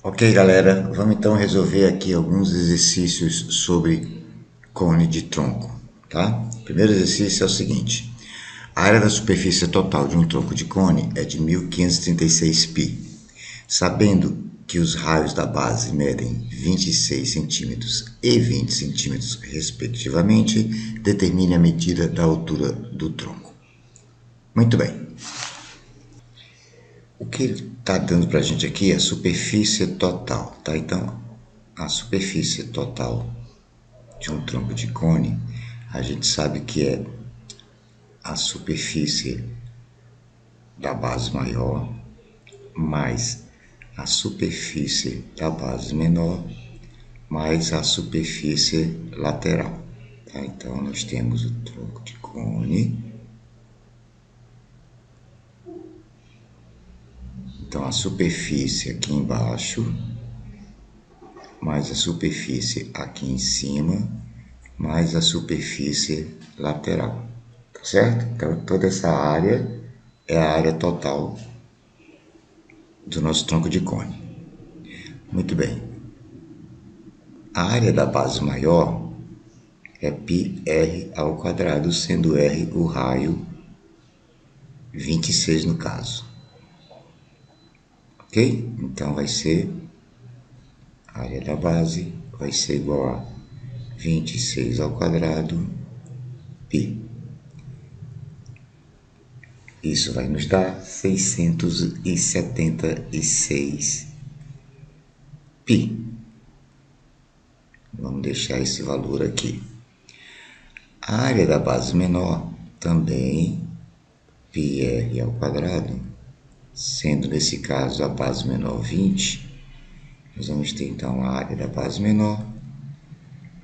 Ok, galera, vamos então resolver aqui alguns exercícios sobre cone de tronco, tá? O primeiro exercício é o seguinte: a área da superfície total de um tronco de cone é de 1536 π. Sabendo que os raios da base medem 26 centímetros e 20 centímetros, respectivamente, determine a medida da altura do tronco. Muito bem. O que ele está dando para a gente aqui é a superfície total, tá? Então, a superfície total de um tronco de cone, a gente sabe que é a superfície da base maior mais a superfície da base menor mais a superfície lateral. Tá? Então, nós temos o tronco de cone. Então, a superfície aqui embaixo mais a superfície aqui em cima mais a superfície lateral. Tá certo? Então, toda essa área é a área total do nosso tronco de cone. Muito bem. A área da base maior é πr ao quadrado, sendo r o raio, 26 no caso. Ok? Então vai ser a área da base vai ser igual a 26 ao quadrado π. Isso vai nos dar 676 π. Vamos deixar esse valor aqui. A área da base menor também πr ao quadrado, sendo nesse caso a base menor 20, nós vamos ter então a área da base menor,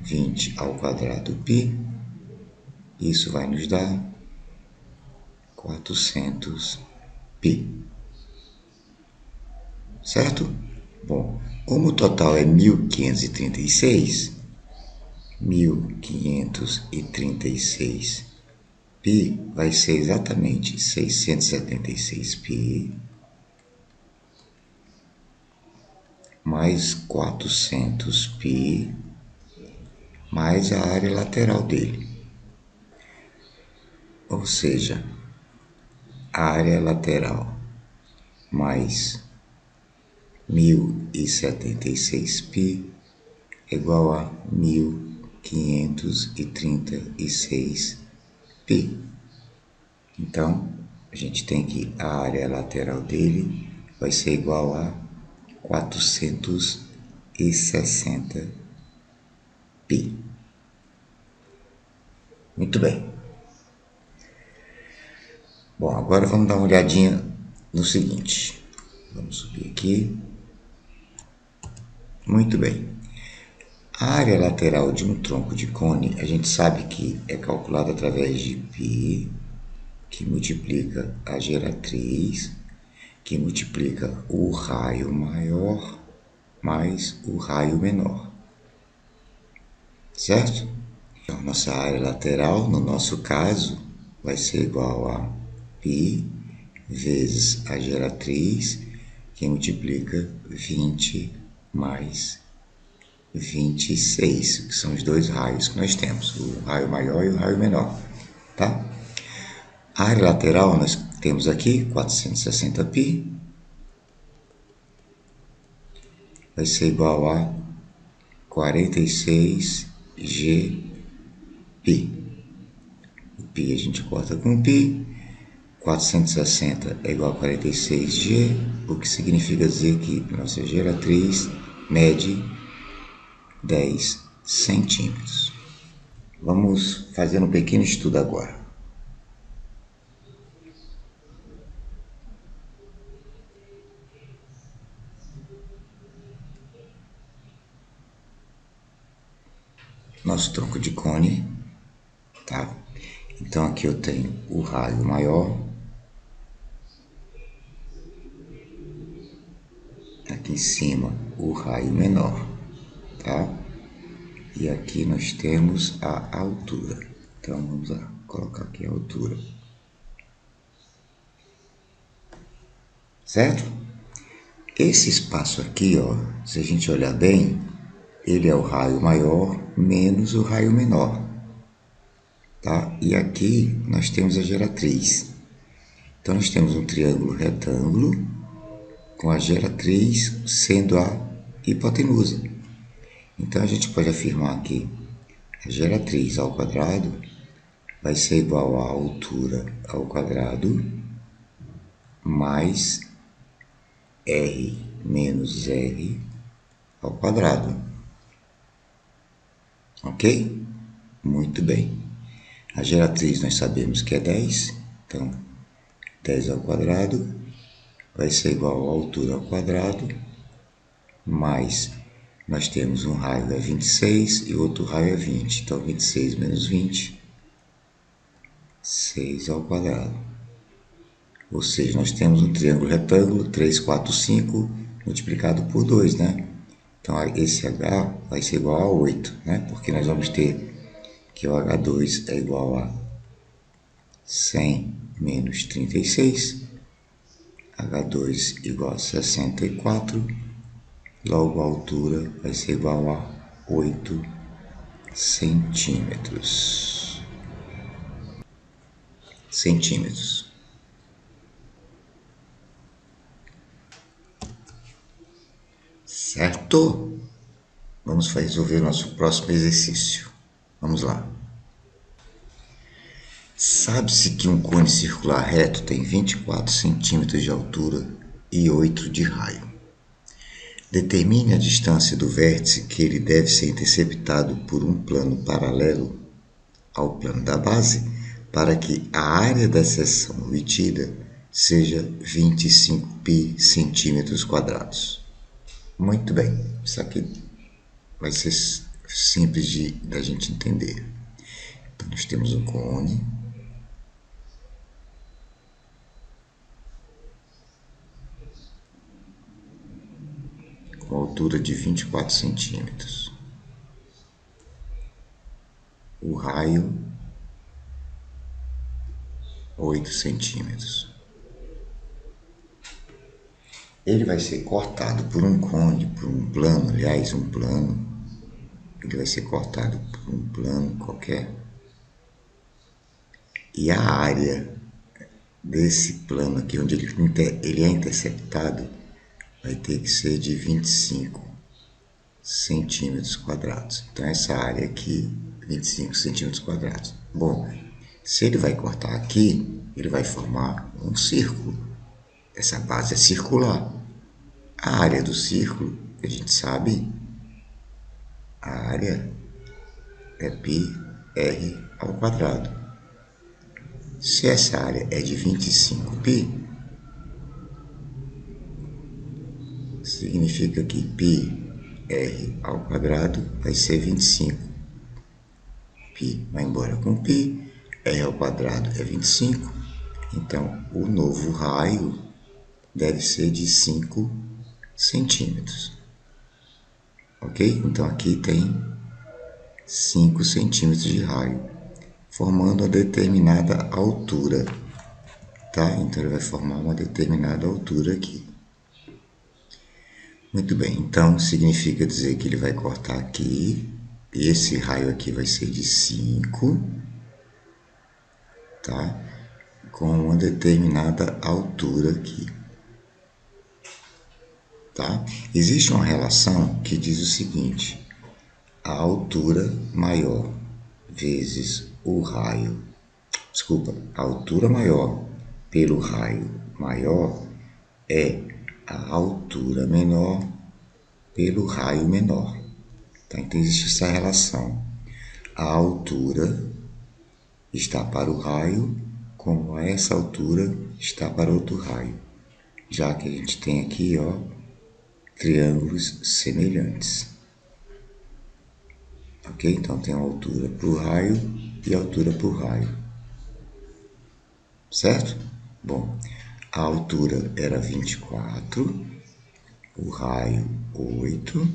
20 ao quadrado π, isso vai nos dar 400 π. Certo? Bom, como o total é 1536, 1536 π vai ser exatamente 676 π mais 400 π mais a área lateral dele. Ou seja, a área lateral mais 1076 π é igual a 1536 π. Então, a gente tem que a área lateral dele vai ser igual a 460 π. Muito bem. Bom, agora vamos dar uma olhadinha no seguinte. Vamos subir aqui. Muito bem. A área lateral de um tronco de cone, a gente sabe que é calculada através de π, que multiplica a geratriz, que multiplica o raio maior mais o raio menor. Certo? Então, nossa área lateral, no nosso caso, vai ser igual a π vezes a geratriz, que multiplica 20 mais 26, que são os dois raios que nós temos, o raio maior e o raio menor. Tá? A área lateral nós temos aqui 460 π, vai ser igual a 46 g π. O π a gente corta com π, 460 é igual a 46g, o que significa dizer que nossa geratriz mede 10 centímetros. Vamos fazer um pequeno estudo agora. Nosso tronco de cone, tá? Então aqui eu tenho o raio maior, aqui em cima o raio menor, tá? E aqui nós temos a altura. Então vamos lá, colocar aqui a altura. Certo? Esse espaço aqui, ó, se a gente olhar bem, ele é o raio maior menos o raio menor, tá? E aqui nós temos a geratriz. Então nós temos um triângulo retângulo com a geratriz sendo a hipotenusa. Então a gente pode afirmar que a geratriz ao quadrado vai ser igual à altura ao quadrado mais r menos r ao quadrado. Ok? Muito bem. A geratriz nós sabemos que é 10, então 10 ao quadrado vai ser igual à altura ao quadrado, mais nós temos um raio é 26 e outro raio é 20. Então 26 menos 20, 6 ao quadrado. Ou seja, nós temos um triângulo retângulo, 3, 4, 5, multiplicado por 2, né? Então esse H vai ser igual a 8, né? Porque nós vamos ter que o H2 é igual a 100 menos 36, H2 igual a 64, logo a altura vai ser igual a 8 centímetros. Certo? Vamos resolver o nosso próximo exercício. Vamos lá. Sabe-se que um cone circular reto tem 24 centímetros de altura e 8 de raio. Determine a distância do vértice que ele deve ser interceptado por um plano paralelo ao plano da base para que a área da seção obtida seja 25 π centímetros quadrados. Muito bem, isso aqui vai ser simples da gente entender. Então, nós temos um cone com altura de 24 centímetros. O raio, 8 centímetros. Ele vai ser cortado por um cone, por um plano, aliás, um plano. Ele vai ser cortado por um plano qualquer. E a área desse plano aqui, onde ele é interceptado, vai ter que ser de 25 centímetros quadrados. Então, essa área aqui, 25 centímetros quadrados. Bom, se ele vai cortar aqui, ele vai formar um círculo. Essa base é circular. A área do círculo, a gente sabe, a área é πr ao quadrado. Se essa área é de 25 π, significa que πr ao quadrado vai ser 25. Π vai embora com π, r ao quadrado é 25. Então, o novo raio deve ser de 5 centímetros. Ok? Então, aqui tem 5 centímetros de raio, formando uma determinada altura. Tá? Então, ele vai formar uma determinada altura aqui. Muito bem, então significa dizer que ele vai cortar aqui. Esse raio aqui vai ser de 5, tá? Com uma determinada altura aqui. Tá? Existe uma relação que diz o seguinte: a altura maior vezes o raio, a altura maior pelo raio maior é a altura menor pelo raio menor. Tá? Então existe essa relação. A altura está para o raio, como essa altura está para outro raio, já que a gente tem aqui, ó, triângulos semelhantes. Ok? Então tem a altura para o raio e a altura para o raio. Certo? Bom, a altura era 24, o raio 8,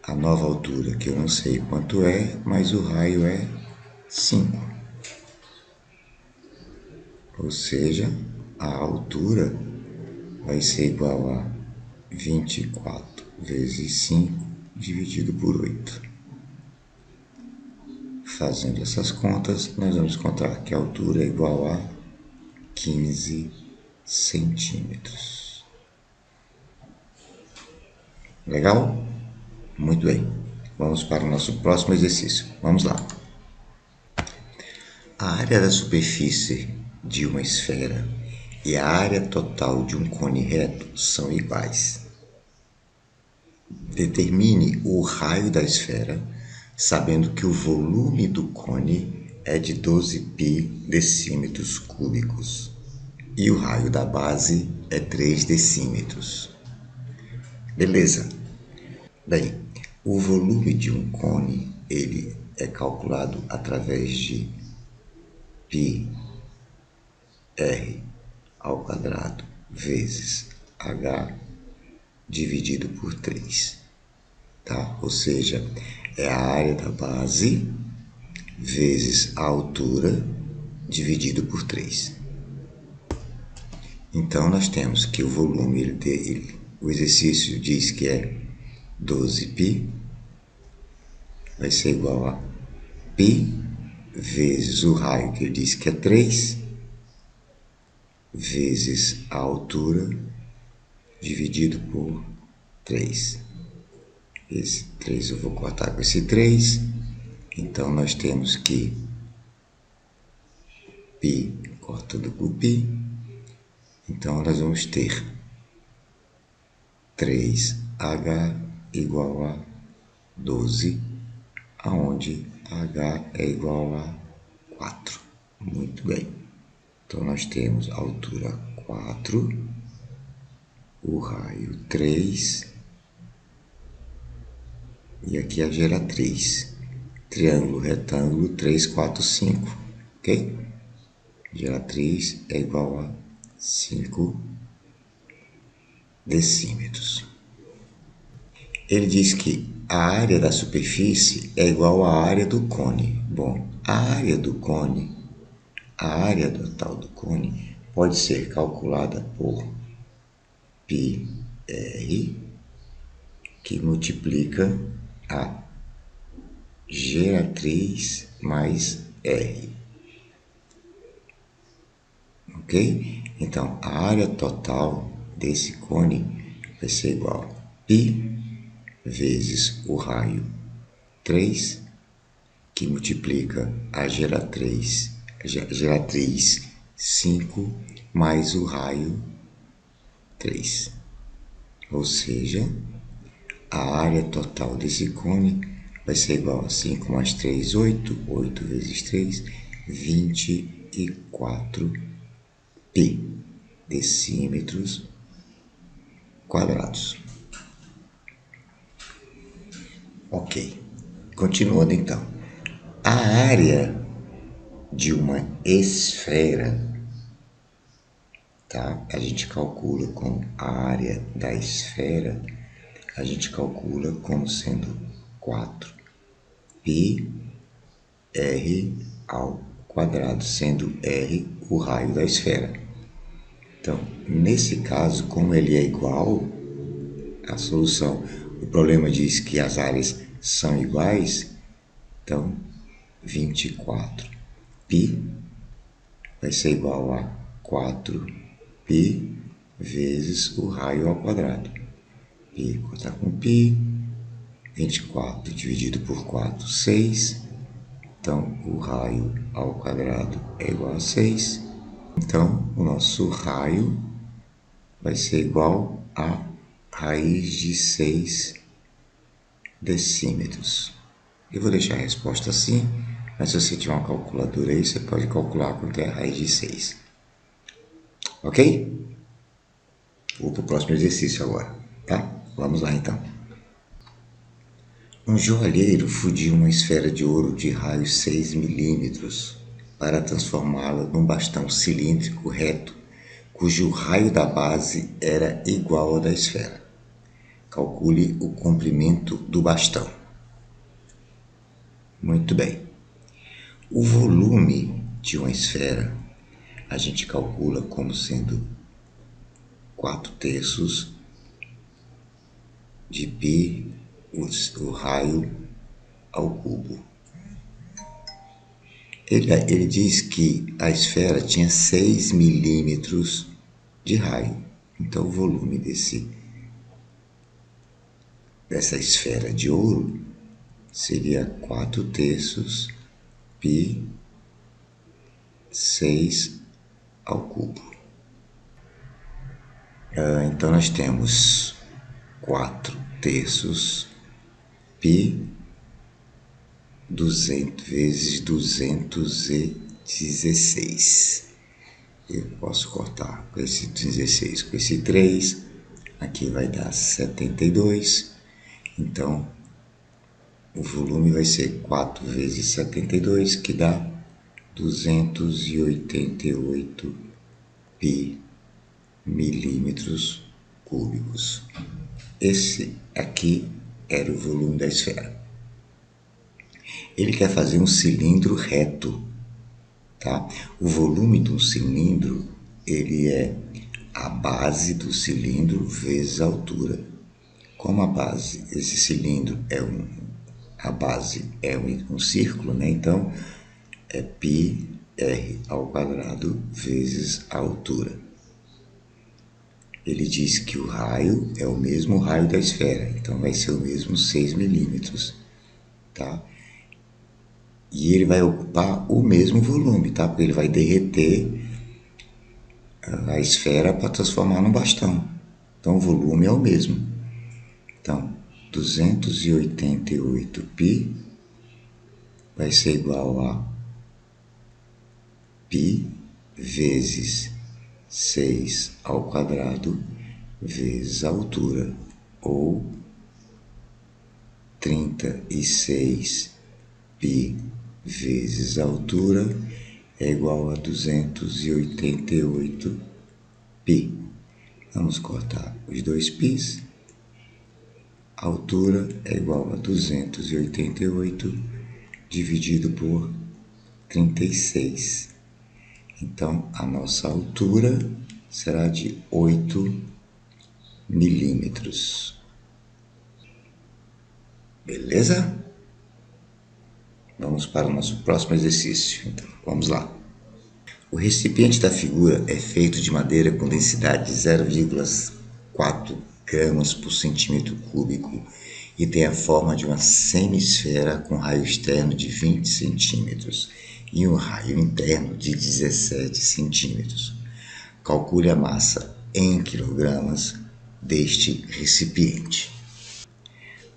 a nova altura que eu não sei quanto é, mas o raio é 5. Ou seja, a altura vai ser igual a 24 vezes 5 dividido por 8. Fazendo essas contas, nós vamos encontrar que a altura é igual a 15 centímetros. Legal? Muito bem. Vamos para o nosso próximo exercício. Vamos lá. A área da superfície de uma esfera e a área total de um cone reto são iguais. Determine o raio da esfera, sabendo que o volume do cone é de 12 π decímetros cúbicos e o raio da base é 3 decímetros. Beleza. Bem, o volume de um cone, ele é calculado através de πr ao quadrado vezes h dividido por 3, tá? Ou seja, é a área da base vezes a altura dividido por 3. Então, nós temos que o volume, o exercício diz que é 12 π, vai ser igual a π vezes o raio, que ele diz que é 3, vezes a altura dividido por 3. Esse 3 eu vou cortar com esse 3, então nós temos que π cortando por π, então nós vamos ter 3h igual a 12, aonde h é igual a 4. Muito bem. Então nós temos a altura 4, o raio 3 e aqui a geratriz. Triângulo, retângulo, 3, 4, 5. Ok? Geratriz é igual a 5 decímetros. Ele diz que a área da superfície é igual à área do cone. Bom, a área do cone, a área total do cone, pode ser calculada por πr, que multiplica a geratriz mais r. Ok? Então, a área total desse cone vai ser igual a π vezes o raio 3, que multiplica a geratriz 5 mais o raio 3. Ou seja, a área total desse cone vai ser igual a 5 mais 3, 8. 8 vezes 3, 24 π decímetros quadrados. Ok. Continuando então. A área de uma esfera, tá? A gente calcula como a área da esfera, a gente calcula como sendo 4 πr ao quadrado, sendo r o raio da esfera. Então, nesse caso, como ele é igual, a solução, o problema diz que as áreas são iguais, então 24 π vai ser igual a 4 π vezes o raio ao quadrado. Π cortar com π, 24 dividido por 4, 6. Então, o raio ao quadrado é igual a 6. Então, o nosso raio vai ser igual a raiz de 6 decímetros. Eu vou deixar a resposta assim, mas se você tiver uma calculadora aí, você pode calcular quanto é a raiz de 6. Ok? Vou para o próximo exercício agora, tá? Vamos lá então. Um joalheiro fundiu uma esfera de ouro de raio 6 milímetros para transformá-la num bastão cilíndrico reto, cujo raio da base era igual ao da esfera. Calcule o comprimento do bastão. Muito bem. O volume de uma esfera a gente calcula como sendo 4/3 de π, o raio ao cubo. Ele diz que a esfera tinha 6 milímetros de raio. Então o volume dessa esfera de ouro seria 4/3 π 6 ao cubo. Então nós temos 4/3 π 200 vezes 216. Eu posso cortar com esse 16, com esse 3. Aqui vai dar 72. Então, o volume vai ser 4 vezes 72, que dá 288 π milímetros cúbicos. Esse aqui era o volume da esfera. Ele quer fazer um cilindro reto, tá? O volume de um cilindro, ele é a base do cilindro vezes a altura. Como esse cilindro a base é um círculo, né? Então é πr ao quadrado vezes a altura. Ele diz que o raio é o mesmo raio da esfera, então vai ser o mesmo 6 milímetros, tá? E ele vai ocupar o mesmo volume, tá? Porque ele vai derreter a esfera para transformar num bastão. Então o volume é o mesmo. Então, 288 π vai ser igual a π vezes 6 ao quadrado vezes a altura, ou 36 π vezes a altura é igual a 288 π. Vamos cortar os dois π's. A altura é igual a 288 dividido por 36. Então, a nossa altura será de 8 milímetros. Beleza? Vamos para o nosso próximo exercício. Então, vamos lá. O recipiente da figura é feito de madeira com densidade de 0,4 gramas por centímetro cúbico e tem a forma de uma semi-esfera com raio externo de 20 centímetros e um raio interno de 17 centímetros. Calcule a massa em quilogramas deste recipiente.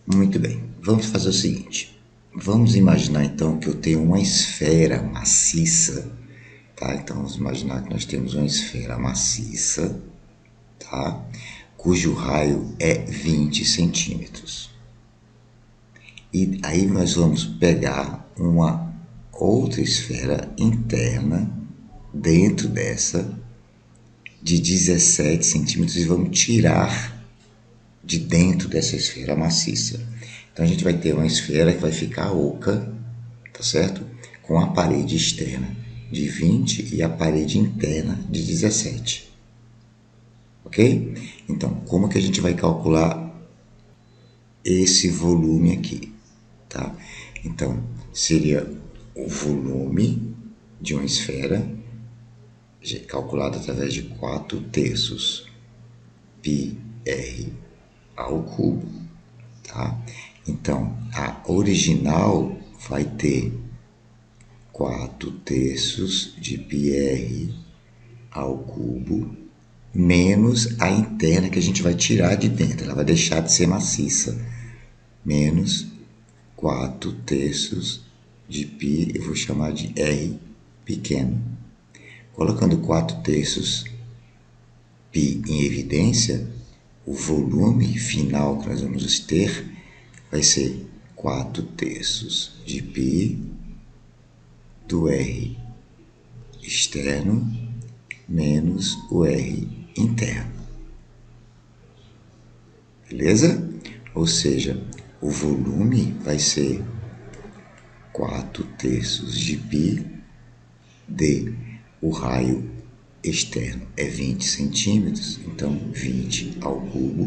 Muito bem, vamos fazer o seguinte. Vamos imaginar então que eu tenho uma esfera maciça, tá? Então vamos imaginar que nós temos uma esfera maciça, tá? Cujo raio é 20 centímetros. E aí nós vamos pegar uma outra esfera interna dentro dessa de 17 centímetros e vamos tirar de dentro dessa esfera maciça. Então a gente vai ter uma esfera que vai ficar oca, tá certo? Com a parede externa de 20 e a parede interna de 17. Ok? Então, como que a gente vai calcular esse volume aqui? Tá? Então, seria o volume de uma esfera calculado através de 4/3 πr ao cubo, tá? Então, a original vai ter 4/3 de πr ao cubo menos a interna que a gente vai tirar de dentro, ela vai deixar de ser maciça, menos 4/3 de π, eu vou chamar de r pequeno. Colocando 4/3 π em evidência, o volume final que nós vamos ter vai ser 4/3 de π do R externo menos o R interno. Beleza? Ou seja, o volume vai ser 4/3 de π de o raio externo é 20 centímetros, então 20 ao cubo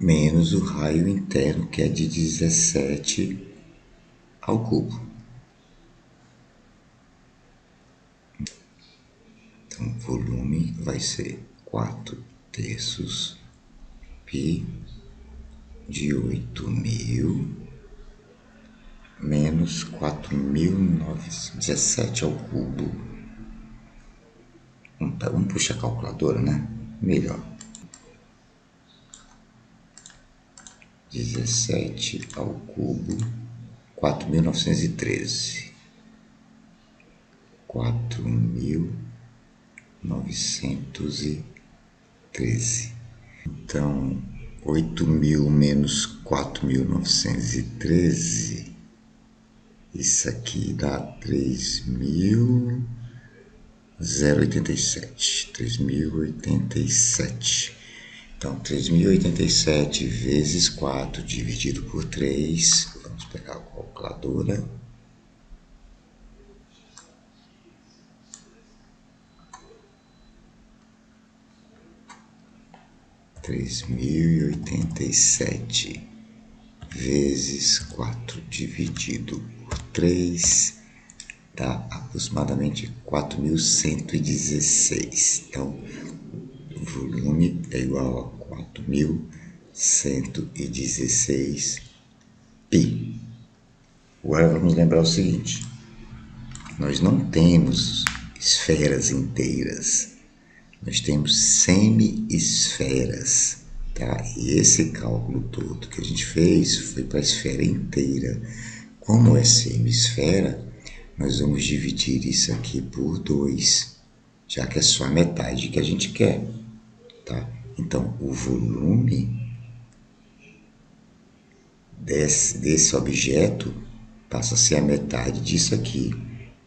menos o raio interno, que é de 17 ao cubo. Então, o volume vai ser 4/3 π de 8.000 menos 4.917 ao cubo. Vamos puxar a calculadora, né? Melhor. 17 ao cubo, 4.913. 4.913. Então, 8.000 menos 4.913, isso aqui dá 3.087. 3.087. Então, 3.087 vezes 4 dividido por 3. Vamos pegar a calculadora. 3.087 vezes 4 dividido por 3 dá aproximadamente 4.116. Então, o volume é igual a 4.116 π. Agora vamos lembrar o seguinte: nós não temos esferas inteiras. Nós temos semi-esferas, tá? E esse cálculo todo que a gente fez foi para a esfera inteira. Como é semi-esfera, nós vamos dividir isso aqui por 2, já que é só a metade que a gente quer, tá? Então, o volume desse objeto passa a ser a metade disso aqui,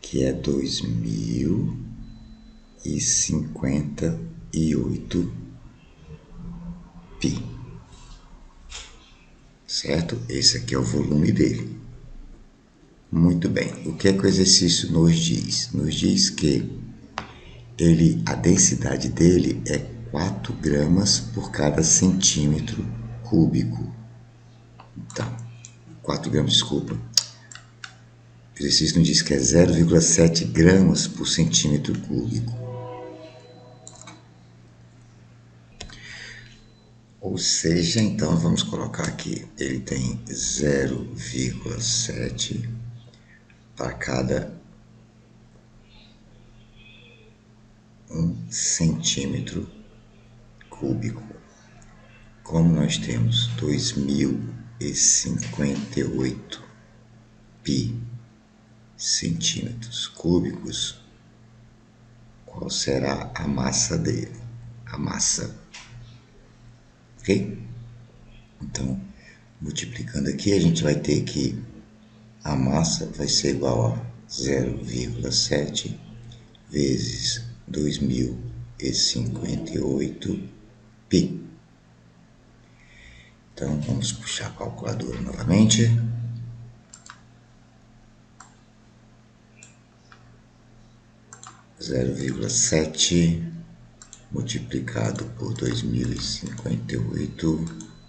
que é 2.058 π. Certo? Esse aqui é o volume dele. Muito bem. O que é que o exercício nos diz? Nos diz que a densidade dele é 4 gramas por cada centímetro cúbico. Então, 4 gramas, desculpa. O exercício nos diz que é 0,7 gramas por centímetro cúbico. Ou seja, então vamos colocar aqui, ele tem 0,7 para cada 1 centímetro cúbico. Como nós temos 2.058 π centímetros cúbicos, qual será a massa dele? A massa. Ok? Então, multiplicando aqui, a gente vai ter que a massa vai ser igual a 0,7 vezes 2.058 π. Então, vamos puxar a calculadora novamente. Zero vírgula sete multiplicado por 2.058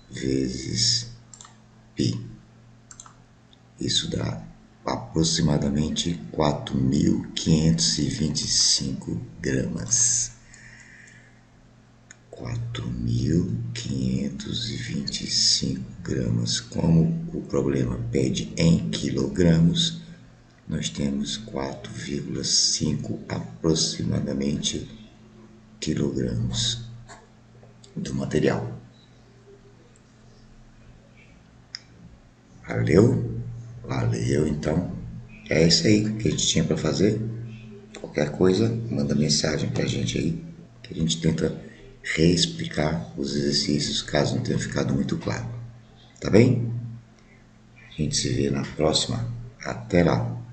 vezes π. Isso dá aproximadamente 4.525 gramas. 4.525 gramas. Como o problema pede em quilogramas, nós temos 4,5 aproximadamente quilogramas do material. Valeu? Valeu, então. É isso aí que a gente tinha para fazer. Qualquer coisa, manda mensagem para a gente aí, que a gente tenta reexplicar os exercícios, caso não tenha ficado muito claro. Tá bem? A gente se vê na próxima. Até lá!